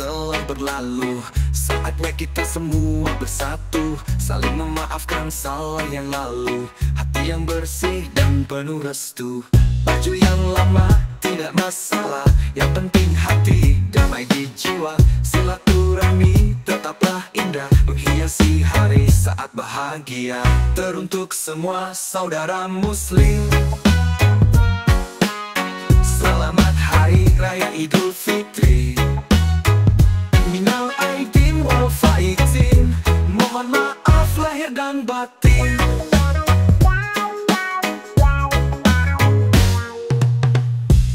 telah berlalu. Saatnya kita semua bersatu, saling memaafkan salah yang lalu. Hati yang bersih dan penuh restu. Baju yang lama tidak masalah, yang penting hati damai di jiwa. Silaturahmi tetaplah indah, menghiasi hari saat bahagia. Teruntuk semua saudara muslim, selamat Hari Raya Idul Fitri. Minal aidin wal faizin, mohon maaf lahir dan batin.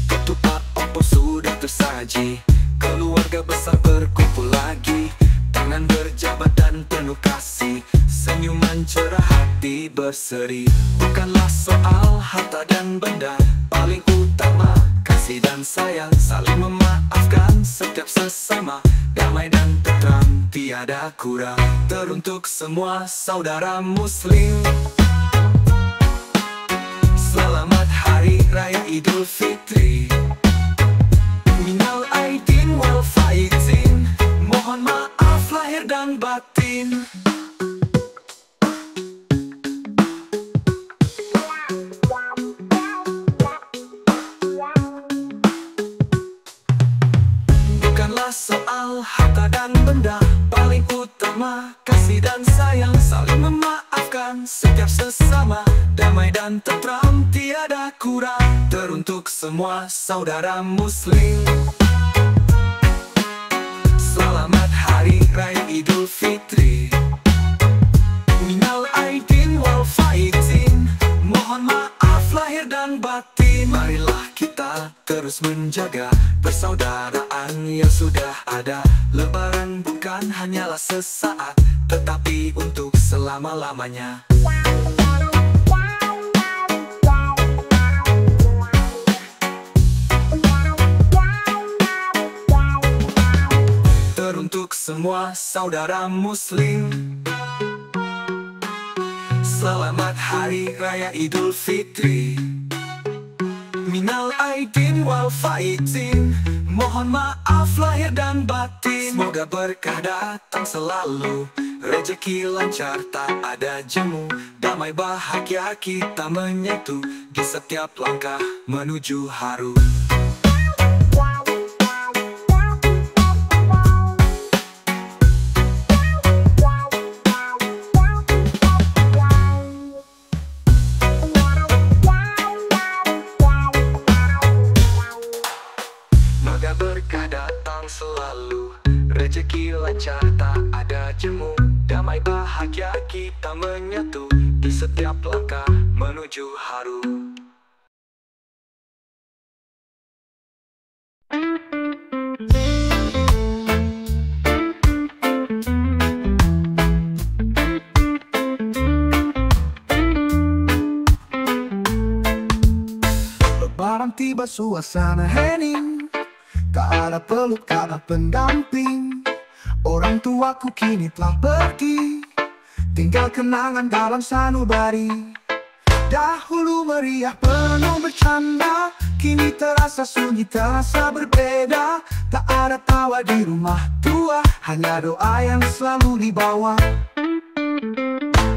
Ketupat opor sudah tersaji, keluarga besar berkumpul lagi. Tangan berjabat dan penuh kasih, senyuman cerah hati berseri. Bukanlah soal harta dan benda, paling utama kasih dan sayang. Saling memaafkan setiap sesama, damai dan tentram tiada kurang. Teruntuk semua saudara muslim, selamat Hari Raya Idul Fitri. Minal aidin wal faizin, mohon maaf lahir dan batin. Bukanlah soal harta dan benda, paling utama kasih dan sayang. Saling memaafkan setiap sesama, damai dan tentram tiada kurang. Teruntuk semua saudara muslim, selamat Hari Raya Idul Fitri. Minal aidin wal faizin, mohon maaf lahir dan batin. Marilah kita terus menjaga persaudaraan yang sudah ada. Lebaran bukan hanyalah sesaat, tetapi untuk selama-lamanya. Teruntuk semua saudara muslim, selamat Hari Raya Idul Fitri. Minal aidin wal faizin, mohon maaf lahir dan batin. Semoga berkah datang selalu, rezeki lancar tak ada jemu. Damai bahagia kita menyatu, di setiap langkah menuju haru. Semoga berkah datang selalu, rezeki lancar tak ada jemu. Damai bahagia kita menyatu, di setiap langkah menuju haru. Lebaran tiba suasana hening, tak ada peluk, tak ada pendamping. Orang tuaku kini telah pergi, tinggal kenangan dalam sanubari. Dahulu meriah penuh bercanda, kini terasa sunyi, terasa berbeda. Tak ada tawa di rumah tua, hanya doa yang selalu dibawa.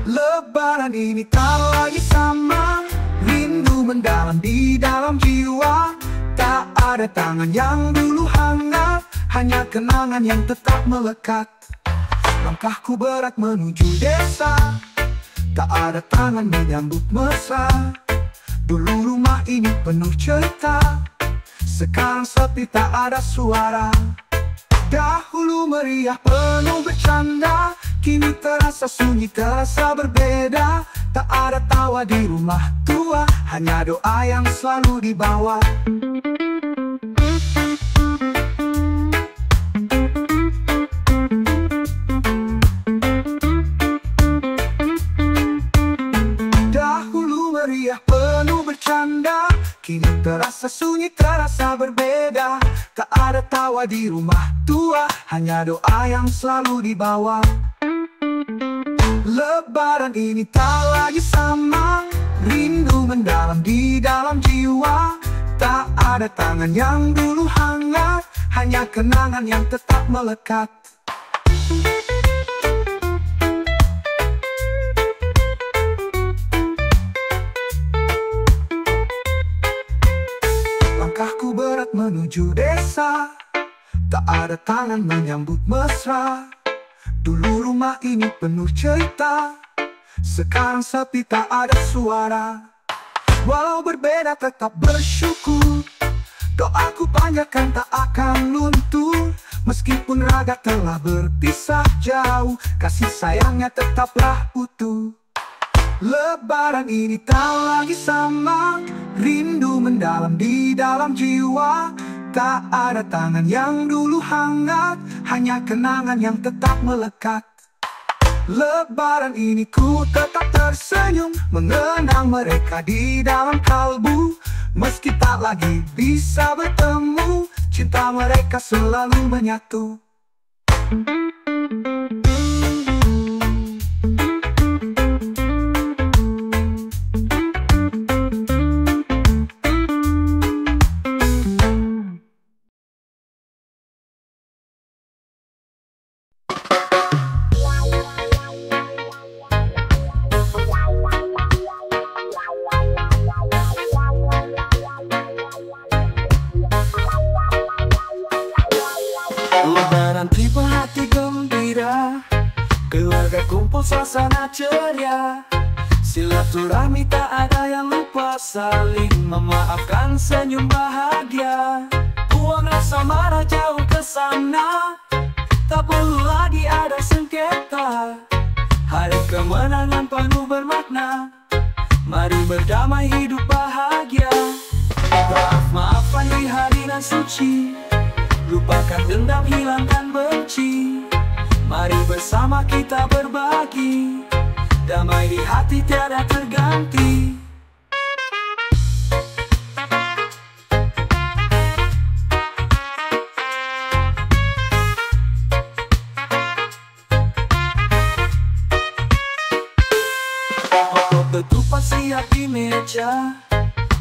Lebaran ini tak lagi sama, rindu mendalam di dalam jiwa. Tak ada tangan yang dulu hangat, hanya kenangan yang tetap melekat. Langkahku berat menuju desa, tak ada tangan menyambut mesra. Dulu rumah ini penuh cerita, sekarang sepi tak ada suara. Dahulu meriah penuh bercanda, kini terasa sunyi, terasa berbeda. Tak ada tawa di rumah tua, hanya doa yang selalu dibawa. Dahulu meriah penuh bercanda, kini terasa sunyi, terasa berbeda. Tak ada tawa di rumah tua, hanya doa yang selalu dibawa. Lebaran ini tak lagi sama, rindu mendalam di dalam jiwa. Tak ada tangan yang dulu hangat, hanya kenangan yang tetap melekat. Langkahku berat menuju desa, tak ada tangan menyambut mesra. Dulu rumah ini penuh cerita, sekarang sepi tak ada suara. Walau berbeda tetap bersyukur, doaku panjatkan tak akan luntur. Meskipun raga telah berpisah jauh, kasih sayangnya tetaplah utuh. Lebaran ini tak lagi sama, rindu mendalam di dalam jiwa. Tak ada tangan yang dulu hangat, hanya kenangan yang tetap melekat. Lebaran ini ku tetap tersenyum, mengenang mereka di dalam kalbu. Meski tak lagi bisa bertemu, cinta mereka selalu menyatu. Lebaran tiba hati gembira, keluarga kumpul suasana ceria. Silaturahmi tak ada yang lupa, saling memaafkan senyum bahagia. Buang rasa marah jauh ke sana, tak perlu lagi ada sengketa. Hari kemenangan penuh bermakna, mari berdamai hidup bahagia. Maaf-maafan di hari nan suci, lupakan dendam, hilangkan benci. Mari bersama kita berbagi, damai di hati tiada terganti. Hotdog ketupat siap di meja,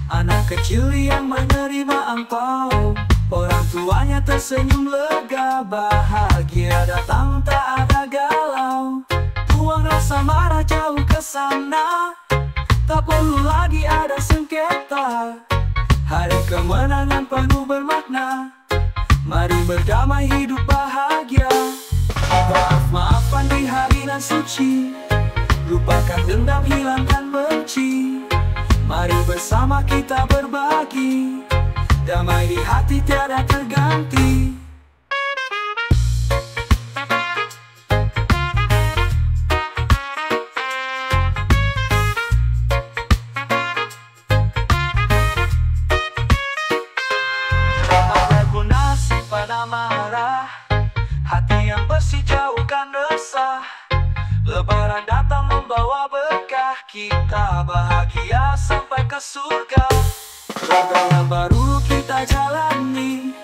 anak kecil yang menerima angpau. Orang tuanya tersenyum lega, bahagia datang tak ada galau. Buang rasa marah jauh ke sana, tak perlu lagi ada sengketa. Hari kemenangan penuh bermakna, mari berdamai hidup bahagia. Maaf-maafan di hari nan suci, lupakan dendam, hilangkan benci. Mari bersama kita berbagi, damai di hati tiada terganti. Lagu nasi pada marah, hati yang bersih jauhkan resah. Lebaran datang membawa berkah, kita bahagia sampai ke surga. Lebaran baru kita jalani,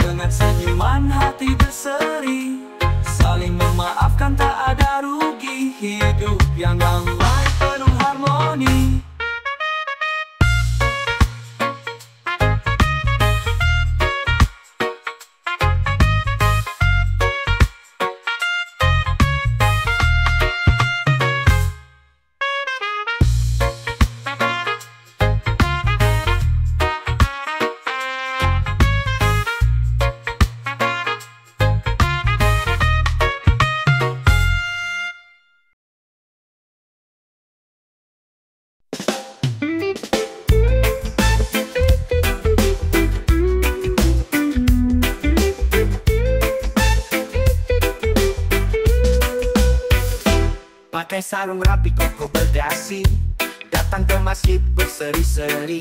dengan senyuman hati berseri. Saling memaafkan tak ada rugi, hidup yang damai penuh harmoni. Pakai sarung rapi koko berdasi, datang ke masjid berseri-seri.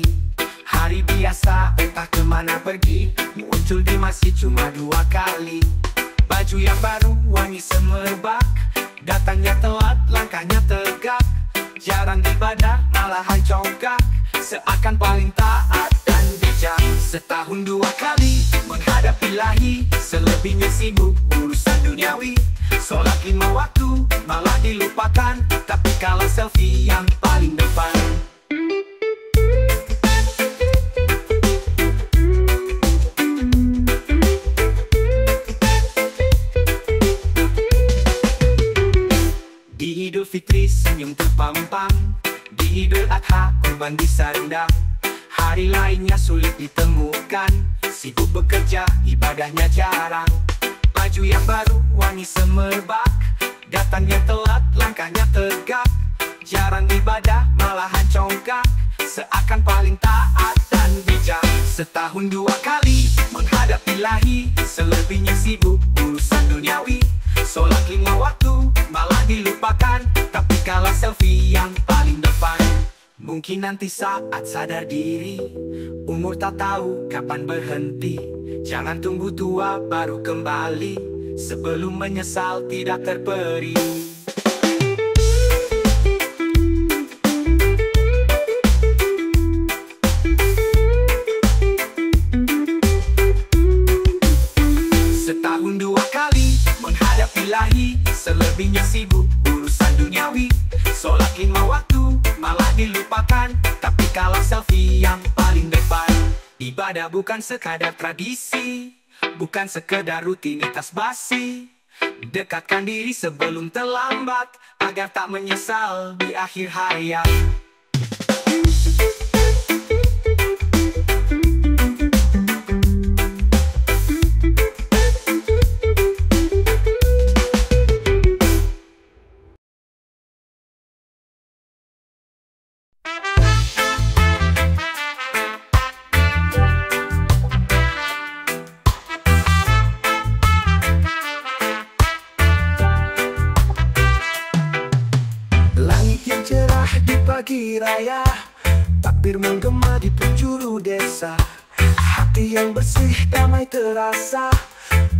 Hari biasa entah kemana pergi, muncul di masjid cuma 2 kali. Baju yang baru wangi semerbak, datangnya telat langkahnya tegak. Jarang ibadah malahan congkak, seakan paling taat dan bijak. Setahun 2 kali menghadap ilahi, selebihnya sibuk urusan duniawi. Sholat 5 waktu malah dilupakan, tapi kalau selfie yang paling depan. Idul Adha, kurban bisa rendang. Hari lainnya sulit ditemukan. Sibuk bekerja, ibadahnya jarang. Baju yang baru, wangi semerbak. Datangnya telat, langkahnya tegak. Jarang ibadah, malahan congkak. Seakan paling taat dan bijak. Setahun 2 kali menghadap Ilahi. Selebihnya sibuk urusan duniawi. Sholat 5 waktu malah dilupakan. Tapi kalau selfie yang paling depan. Mungkin nanti saat sadar diri. Umur tak tahu kapan berhenti. Jangan tunggu tua baru kembali. Sebelum menyesal tidak terperi. Setahun 2 kali menghadap Ilahi. Selebihnya sibuk urusan duniawi. Sholat 5 waktu malah dilupakan. Tapi kalau selfie yang paling depan. Ibadah bukan sekadar tradisi, bukan sekedar rutinitas basi. Dekatkan diri sebelum terlambat, agar tak menyesal di akhir hayat. Pagi raya, takbir menggema di penjuru desa. Hati yang bersih, damai terasa.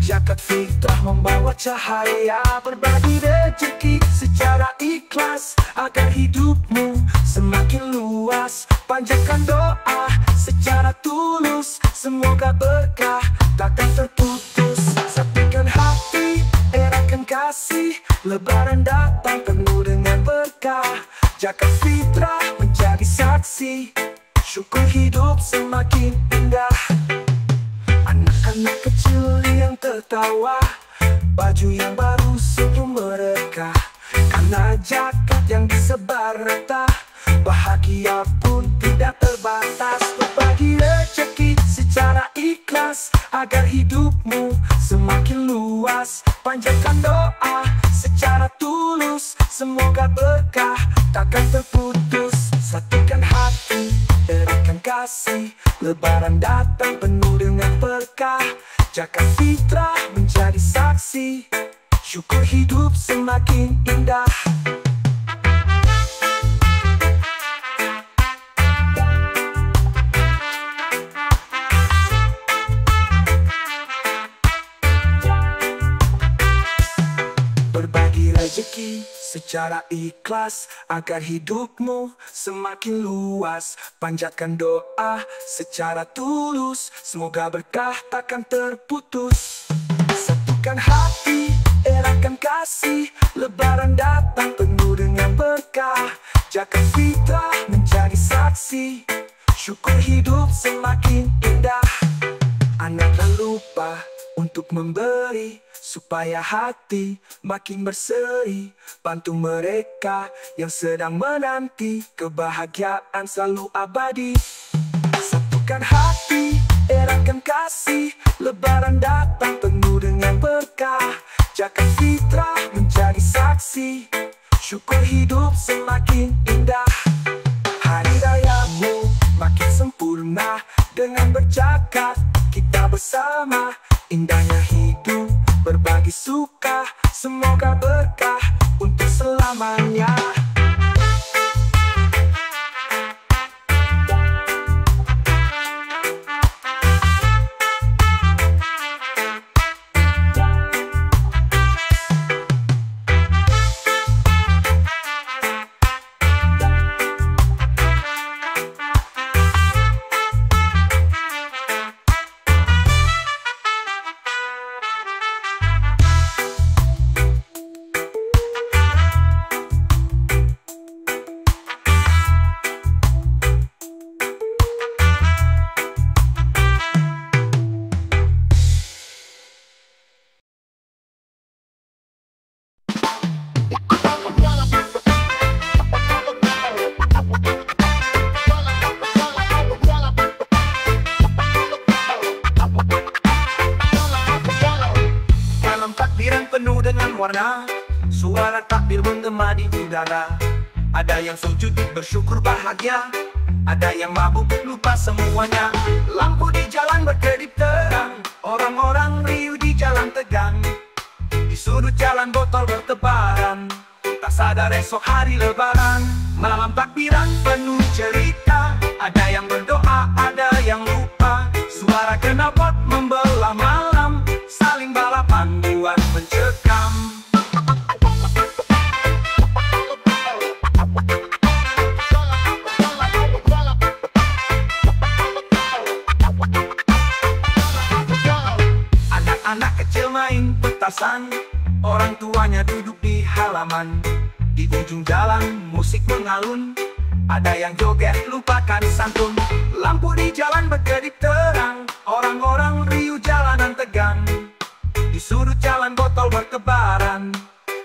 Zakat fitrah membawa cahaya. Berbagi rezeki secara ikhlas, agar hidupmu semakin luas. Panjatkan doa secara tulus, semoga berkah takkan terputus. Satukan hati, eratkan kasih. Lebaran datang penuh dengan berkah. Zakat fitrah menjadi saksi, syukur hidup semakin indah. Anak-anak kecil yang tertawa, baju yang baru senyum mereka. Karena zakat yang disebar rata, bahagia pun tidak terbatas. Berbagi rezeki secara ikhlas, agar hidupmu semakin luas. Panjatkan doa secara tulus, semoga berkah takkan terputus. Satukan hati, eratkan kasih. Lebaran datang penuh dengan berkah. Zakat fitrah menjadi saksi, syukur hidup semakin indah. Berbagi rezeki secara ikhlas, agar hidupmu semakin luas. Panjatkan doa secara tulus, semoga berkah takkan terputus. Satukan hati, eratkan kasih. Lebaran datang penuh dengan berkah. Zakat fitrah menjadi saksi, syukur hidup semakin indah. Anak tak lupa untuk memberi, supaya hati makin berseri. Bantu mereka yang sedang menanti, kebahagiaan selalu abadi. Satukan hati, eratkan kasih. Lebaran datang penuh dengan berkah. Zakat fitrah menjadi saksi, syukur hidup semakin indah. Hari rayamu makin sempurna. Dengan berzakat kita bersama. Indahnya hidup, berbagi suka. Semoga berkah untuk selamanya. dengan warna, suara takbir menggema di udara. Ada yang sujud bersyukur bahagia, ada yang mabuk lupa semuanya. Lampu di jalan berkedip terang, orang-orang riuh di jalan tegang. Di sudut jalan botol bertebaran, tak sadar esok hari lebaran. Malam takbiran penuh cerita, ada yang berdoa, ada yang lupa. Suara knalpot membelah malam, saling balapan buat mencekam. Anak-anak kecil main petasan, orang tuanya duduk di halaman. Di ujung jalan musik mengalun, ada yang joget lupakan santun. Lampu di jalan berkedip terang, orang-orang riuh jalanan tegang. Di sudut jalan botol bertebaran,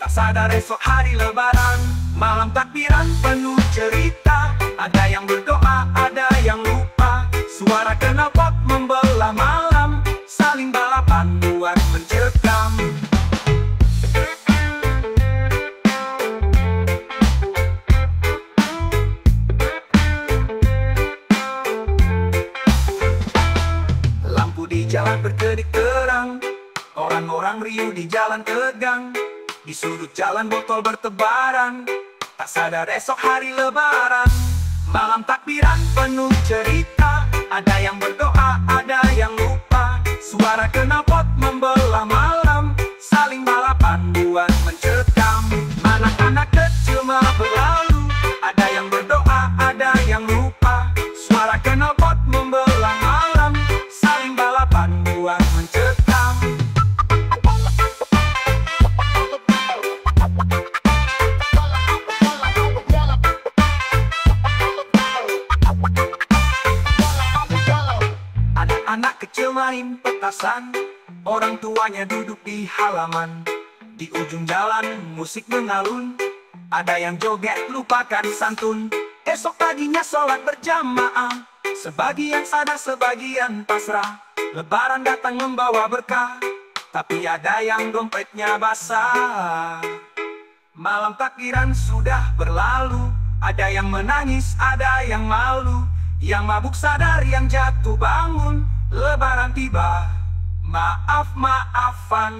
tak sadar esok hari lebaran. Malam takbiran penuh cerita, ada yang berdoa, ada yang lupa. Suara knalpot membelah malam, saling balapan buat mencekam. Lampu di jalan berkedip terang, orang-orang riuh di jalan tegang. Di sudut jalan botol bertebaran, tak sadar esok hari lebaran. Malam takbiran penuh cerita, ada yang berdoa, ada yang lupa. Suara knalpot membelah malam, saling balapan buat mencekam. Anak-anak kecil malah berlalu, ada yang berdoa, ada yang lupa. Suara knalpot membelah malam, saling balapan buat mencekam. Anak kecil main petasan, orang tuanya duduk di halaman. Di ujung jalan musik mengalun, ada yang joget lupakan santun. Esok paginya sholat berjamaah, sebagian sadar sebagian pasrah. Lebaran datang membawa berkah, tapi ada yang dompetnya basah. Malam takbiran sudah berlalu, ada yang menangis, ada yang malu. Yang mabuk sadar, yang jatuh bangun. Lebaran tiba, maaf-maafan.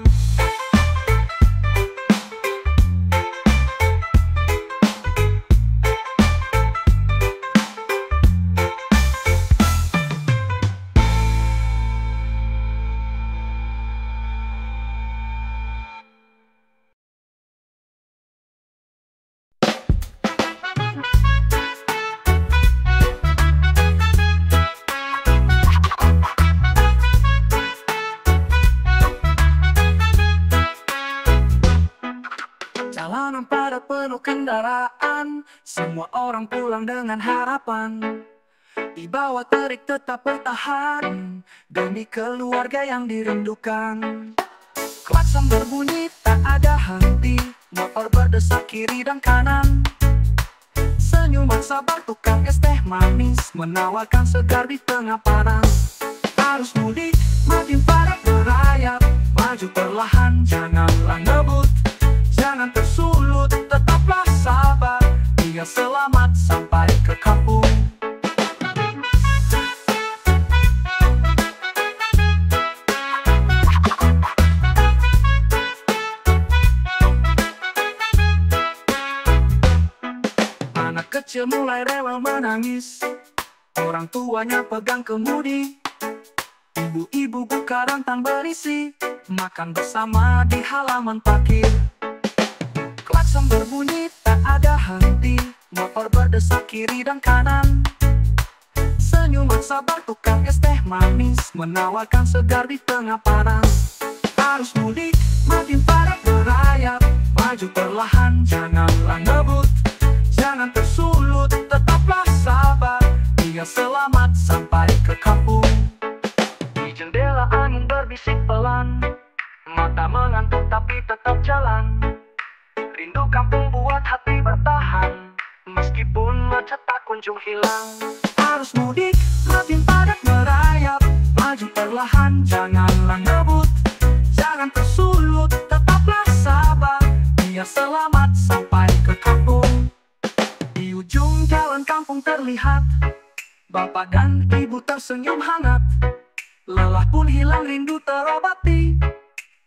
Jalanan pada penuh kendaraan, semua orang pulang dengan harapan. Di bawah terik tetap bertahan demi keluarga yang dirindukan. Klakson berbunyi tak ada henti, motor berdesak kiri dan kanan. Senyuman sabar tukang es teh manis menawarkan segar di tengah panas. Arus mudik makin padat berayap, maju perlahan janganlah ngebut. Jangan tersulut, tetaplah sabar, biar selamat sampai ke kampung. Anak kecil mulai rewel menangis, orang tuanya pegang kemudi. Ibu-ibu buka rantang berisi, makan bersama di halaman parkir. Klakson berbunyi tak ada henti, motor berdesak kiri dan kanan. Senyuman sabar tukang es teh manis menawarkan segar di tengah panas. Arus mudik makin padat berayap, maju perlahan janganlah ngebut. Jangan tersulut, tetaplah sabar, biar selamat sampai ke kampung. Di jendela angin berbisik pelan, mata mengantuk tapi tetap jalan. Rindu kampung buat hati bertahan, meskipun macet tak kunjung hilang. Arus mudik makin padat merayap, maju perlahan janganlah ngebut. Jangan tersulut, tetaplah sabar. semuanya selamat sampai ke kampung. Di ujung jalan kampung terlihat bapak dan ibu tersenyum hangat. Lelah pun hilang, rindu terobati.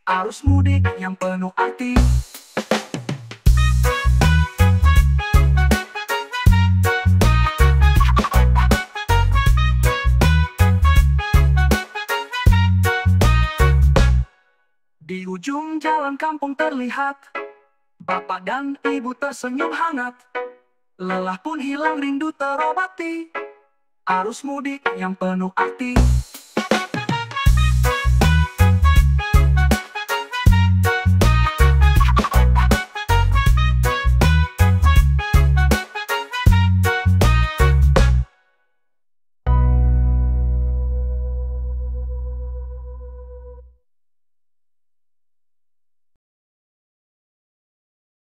Arus mudik yang penuh arti. Di ujung jalan kampung terlihat bapak dan ibu tersenyum hangat. Lelah pun hilang, rindu terobati. Arus mudik yang penuh arti.